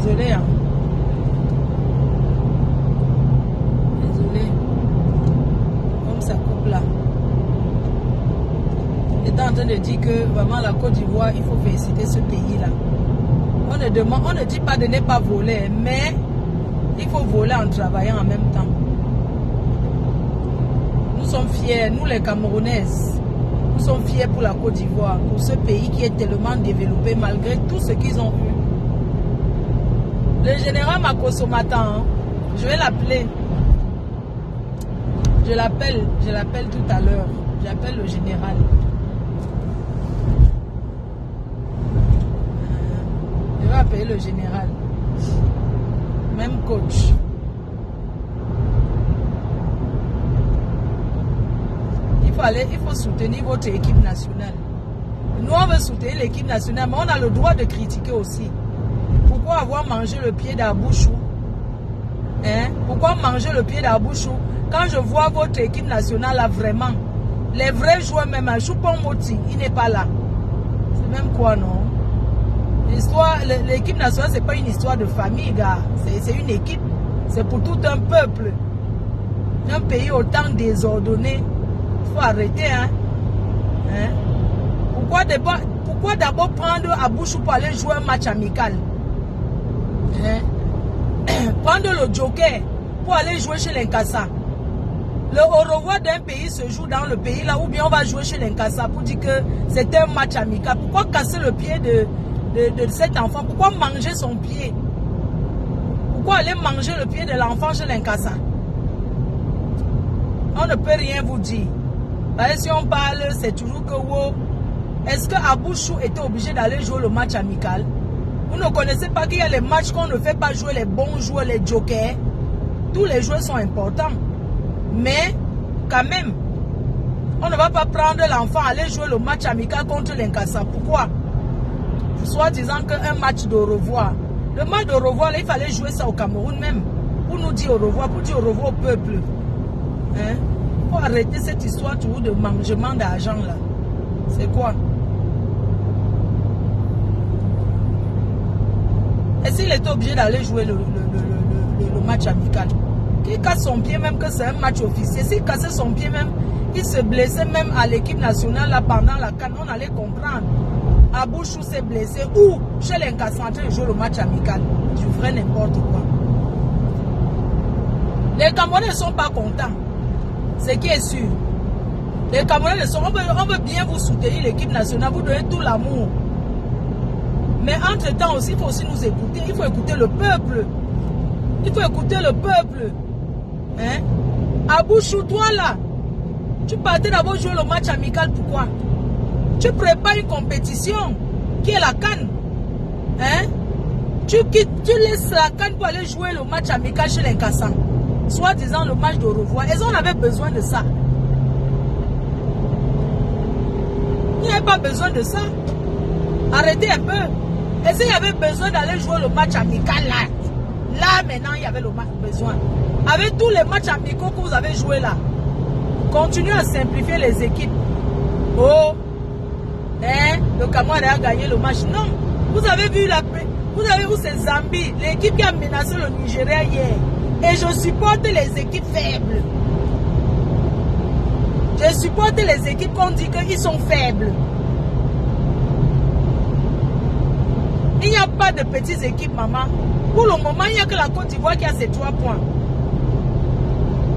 Désolé, hein. Désolé. Comme ça coupe là. Il est en train de dire que vraiment la Côte d'Ivoire, il faut féliciter ce pays-là. On ne dit pas de ne pas voler, mais il faut voler en travaillant en même temps. Nous sommes fiers, nous les Camerounaises, nous sommes fiers pour la Côte d'Ivoire, pour ce pays qui est tellement développé malgré tout ce qu'ils ont eu. Le général Makosso m'attend, je vais l'appeler. Je l'appelle tout à l'heure. J'appelle le général. Je vais appeler le général. Même coach. Il faut soutenir votre équipe nationale. Nous, on veut soutenir l'équipe nationale, mais on a le droit de critiquer aussi. Pourquoi avoir mangé le pied d'Abouchou? Hein? Pourquoi manger le pied d'Abouchou? Quand je vois votre équipe nationale là, vraiment, les vrais joueurs, même à Choupo-Moting, il n'est pas là. C'est même quoi, non? L'équipe nationale, c'est pas une histoire de famille, gars. C'est une équipe. C'est pour tout un peuple. Un pays autant désordonné. Il faut arrêter, hein? Hein? Pourquoi d'abord prendre Abouchou pour aller jouer un match amical? Hein? Prendre le joker pour aller jouer chez l'Inkasa. Le au revoir d'un pays se joue dans le pays là, ou bien on va jouer chez l'Inkasa pour dire que c'est un match amical. Pourquoi casser le pied de cet enfant? Pourquoi manger son pied? Pourquoi aller manger le pied de l'enfant chez l'Inkasa? On ne peut rien vous dire. Parce que si on parle, c'est toujours que wow. Est-ce que Abouchou était obligé d'aller jouer le match amical? Vous ne connaissez pas qu'il y a les matchs qu'on ne fait pas jouer les bons joueurs, les jokers. Tous les joueurs sont importants. Mais, quand même, on ne va pas prendre l'enfant aller jouer le match amical contre l'Inkasa. Pourquoi? Soit disant qu'un match de revoir. Le match de revoir, là, il fallait jouer ça au Cameroun même. Pour nous dire au revoir, pour dire au revoir au peuple. Hein? Il faut arrêter cette histoire toujours de mangement d'argent là. C'est quoi? Et s'il était obligé d'aller jouer le match amical, qu'il casse son pied même que c'est un match officiel, s'il cassait son pied même, il se blessait même à l'équipe nationale là pendant la CAN, on allait comprendre. Abouchou s'est blessé ou chez l'Inkasa en train de jouer le match amical. Je ferais n'importe quoi. Les Camerounais ne sont pas contents. Ce qui est sûr. Les Camerounais sont. On veut bien vous soutenir l'équipe nationale, vous donnez tout l'amour. Mais entre-temps aussi, il faut aussi nous écouter. Il faut écouter le peuple. Il faut écouter le peuple. Hein? Abouchou, toi là, tu partais d'abord jouer le match amical, pourquoi? Tu prépares une compétition qui est la CAN. Hein? Tu laisses la CAN pour aller jouer le match amical chez l'Inkasa. Soit disant le match de revoir. Et on avait besoin de ça. Il n'y avait pas besoin de ça. Arrêtez un peu. Et s'il y avait besoin d'aller jouer le match amical là, là maintenant il y avait le besoin. Avec tous les matchs amicaux que vous avez joués là, continuez à simplifier les équipes. Oh, hein, le Cameroun a gagné le match. Non, vous avez vu où c'est Zambie, l'équipe qui a menacé le Nigeria hier. Et je supporte les équipes faibles. Je supporte les équipes qu'on dit qu'ils sont faibles. Il n'y a pas de petites équipes, maman. Pour le moment, il n'y a que la Côte d'Ivoire qui a ses 3 points.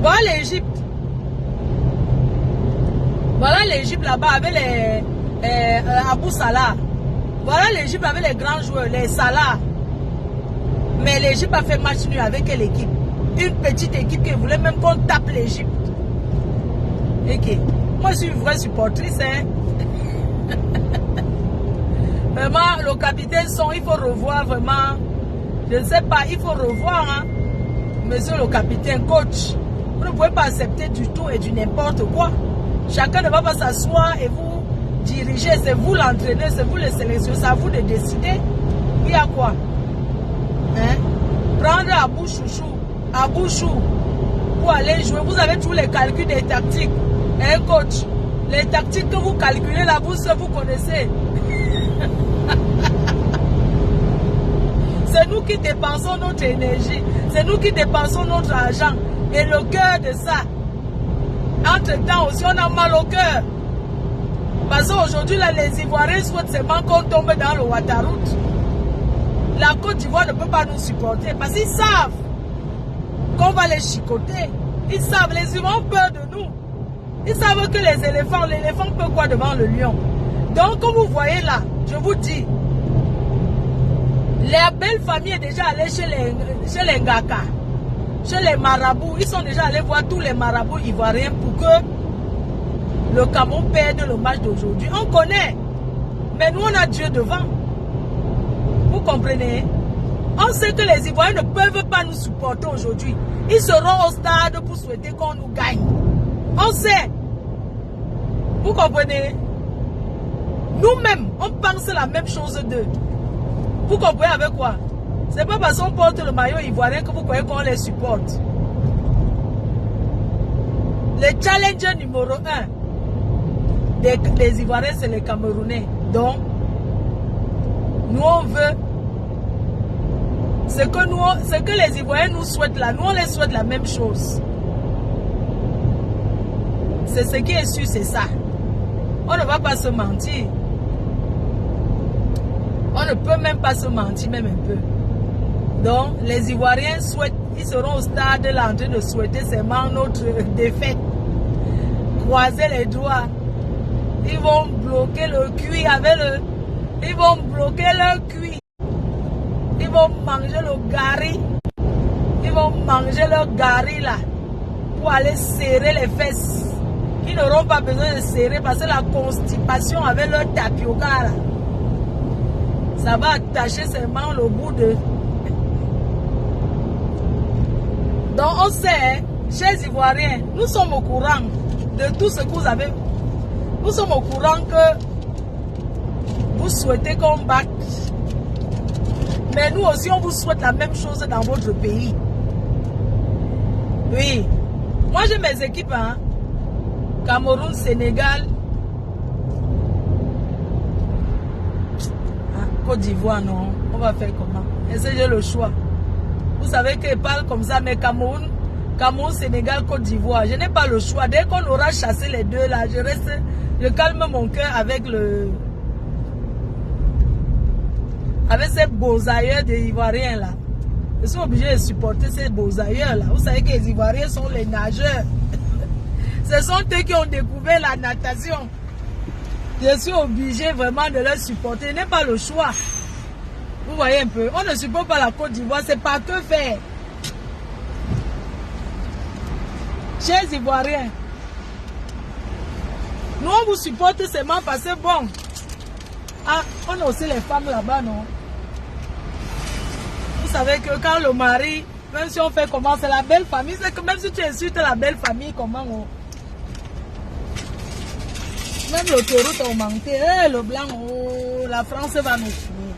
Voilà l'Égypte. Voilà l'Égypte là-bas avec les Abou Salah. Voilà l'Égypte avec les grands joueurs, les Salah. Mais l'Égypte a fait match nul avec quelle équipe? Une petite équipe qui voulait même qu'on tape l'Égypte. Ok. Moi, je suis une vraie supportrice. Hein? Vraiment, le capitaine Son, il faut revoir vraiment. Je ne sais pas, il faut revoir. Hein? Monsieur le capitaine, coach. Vous ne pouvez pas accepter du tout et du n'importe quoi. Chacun ne va pas s'asseoir et vous diriger. C'est vous l'entraîneur, c'est vous le sélectionneur. C'est à vous de décider. Il y a quoi? Hein? Prendre Abouchou pour aller jouer. Vous avez tous les calculs des tactiques. Hein, coach? Les tactiques que vous calculez là, vous connaissez. Ce c'est nous qui dépensons notre énergie, c'est nous qui dépensons notre argent. Et le cœur de ça, entre-temps aussi, on a mal au cœur. Parce qu'aujourd'hui, les Ivoiriens souhaitent seulement qu'on tombe dans le Ouattaraout. La Côte d'Ivoire ne peut pas nous supporter parce qu'ils savent qu'on va les chicoter. Ils savent, les Ivoiriens ont peur de nous. Ils savent que l'éléphant peut quoi devant le lion. Donc, comme vous voyez là, je vous dis, la belle famille est déjà allée chez les Ngaka, chez les marabouts. Ils sont déjà allés voir tous les marabouts ivoiriens pour que le Cameroun perde le match d'aujourd'hui. On connaît, mais nous on a Dieu devant. Vous comprenez? On sait que les Ivoiriens ne peuvent pas nous supporter aujourd'hui. Ils seront au stade pour souhaiter qu'on nous gagne. On sait. Vous comprenez? Nous-mêmes, on pense la même chose d'eux. Vous comprenez avec quoi? C'est pas parce qu'on porte le maillot ivoirien que vous croyez qu'on les supporte. Le challenger numéro 1 des Ivoiriens, c'est les Camerounais. Donc, nous on veut ce que les Ivoiriens nous souhaitent là, nous on les souhaite la même chose. C'est ce qui est sûr, c'est ça. On ne va pas se mentir. On ne peut même pas se mentir, même un peu. Donc, les Ivoiriens souhaitent, ils seront au stade là en train de souhaiter seulement notre défaite. Croiser les doigts. Ils vont bloquer le cuir avec le... Ils vont bloquer leur cuir. Ils vont manger le gari. Ils vont manger leur gari là. Pour aller serrer les fesses. Ils n'auront pas besoin de serrer parce que la constipation avec leur tapioca là, ça va attacher seulement le bout de... Donc on sait, chers Ivoiriens, nous sommes au courant de tout ce que vous avez. Nous sommes au courant que vous souhaitez qu'on batte. Mais nous aussi, on vous souhaite la même chose dans votre pays. Oui. Moi, j'ai mes équipes, hein. Cameroun, Sénégal, Côte d'Ivoire, non. On va faire comment? Est-ce que j'ai le choix? Vous savez qu'ils parlent comme ça, mais Cameroun, Sénégal, Côte d'Ivoire, je n'ai pas le choix. Dès qu'on aura chassé les deux là, je calme mon cœur avec ces beaux ailleurs des Ivoiriens là. Je suis obligé de supporter ces beaux ailleurs là. Vous savez que les Ivoiriens sont les nageurs. Ce sont eux qui ont découvert la natation. Je suis obligé vraiment de les supporter. Je n'ai pas le choix. Vous voyez un peu. On ne supporte pas la Côte d'Ivoire. C'est pas que faire. Chers Ivoiriens, nous on vous supporte seulement parce que bon. Ah, on a aussi les femmes là-bas, non? Vous savez que quand le mari, même si on fait comment, c'est la belle famille, c'est que même si tu insultes la belle famille, comment on... Même l'autoroute a augmenté. Hey, le blanc, oh, la France va nous finir.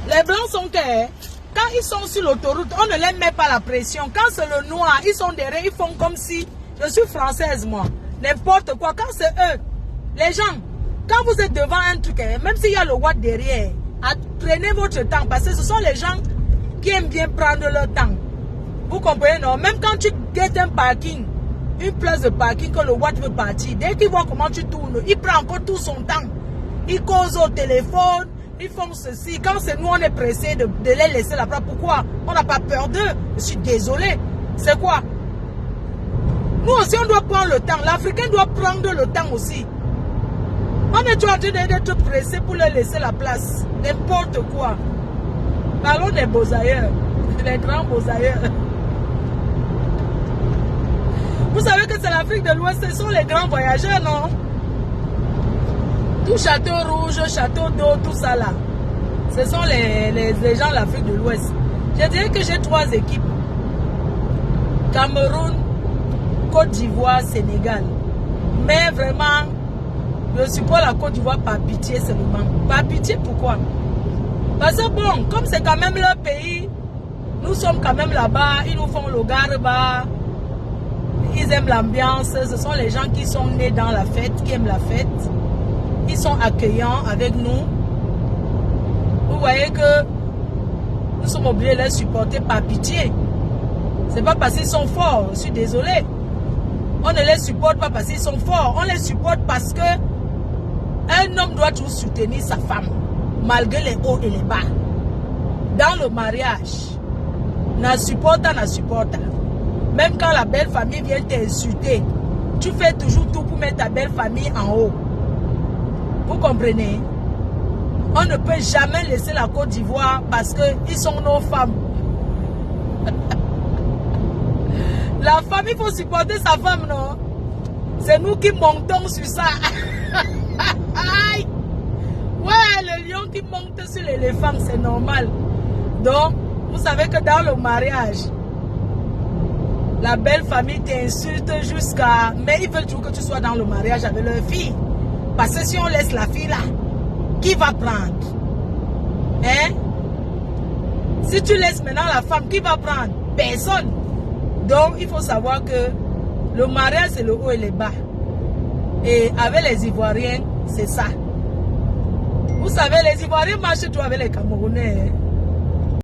Les blancs sont que, quand ils sont sur l'autoroute, on ne les met pas la pression. Quand c'est le noir, ils sont derrière, ils font comme si, je suis française moi, n'importe quoi. Quand c'est eux, les gens, quand vous êtes devant un truc, même s'il y a le watt derrière, prenez votre temps parce que ce sont les gens qui aiment bien prendre leur temps. Vous comprenez, non? Même quand tu guettes un parking, une place de parking, que le watt veut partir, dès qu'il voit comment tu tournes, il prend encore tout son temps. Il cause au téléphone, ils font ceci. Quand c'est nous, on est pressé de les laisser là-bas. Pourquoi? On n'a pas peur d'eux. Je suis désolé. C'est quoi? Nous aussi, on doit prendre le temps. L'Africain doit prendre le temps aussi. On est toujours en train d'être pressé pour leur laisser la place. N'importe quoi. Parlons des beaux ailleurs. Les grands beaux ailleurs. Vous savez que c'est l'Afrique de l'Ouest, ce sont les grands voyageurs, non? Tout Château Rouge, Château d'eau, tout ça là. Ce sont les gens de l'Afrique de l'Ouest. Je dirais que j'ai 3 équipes. Cameroun, Côte d'Ivoire, Sénégal. Mais vraiment, je supporte la Côte d'Ivoire par pitié seulement. Par pitié, pourquoi? Parce que bon, comme c'est quand même leur pays, nous sommes quand même là-bas, ils nous font le garba. Ils aiment l'ambiance, ce sont les gens qui sont nés dans la fête, qui aiment la fête. ils sont accueillants avec nous. Vous voyez que nous sommes obligés de les supporter par pitié. C'est pas parce qu'ils sont forts, je suis désolé. On ne les supporte pas parce qu'ils sont forts. On les supporte parce que un homme doit toujours soutenir sa femme, malgré les hauts et les bas. Dans le mariage, na supporta. Même quand la belle famille vient t'insulter, tu fais toujours tout pour mettre ta belle famille en haut. Vous comprenez? On ne peut jamais laisser la Côte d'Ivoire parce qu'ils sont nos femmes. La femme, il faut supporter sa femme, non? C'est nous qui montons sur ça. Ouais, le lion qui monte sur l'éléphant, c'est normal. Donc, vous savez que dans le mariage, la belle famille t'insulte jusqu'à... Mais ils veulent toujours que tu sois dans le mariage avec leur fille. Parce que si on laisse la fille là, qui va prendre? Hein? Si tu laisses maintenant la femme, qui va prendre? Personne. Donc, il faut savoir que le mariage, c'est le haut et le bas. Et avec les Ivoiriens, c'est ça. Vous savez, les Ivoiriens marchent toujours avec les Camerounais. Hein?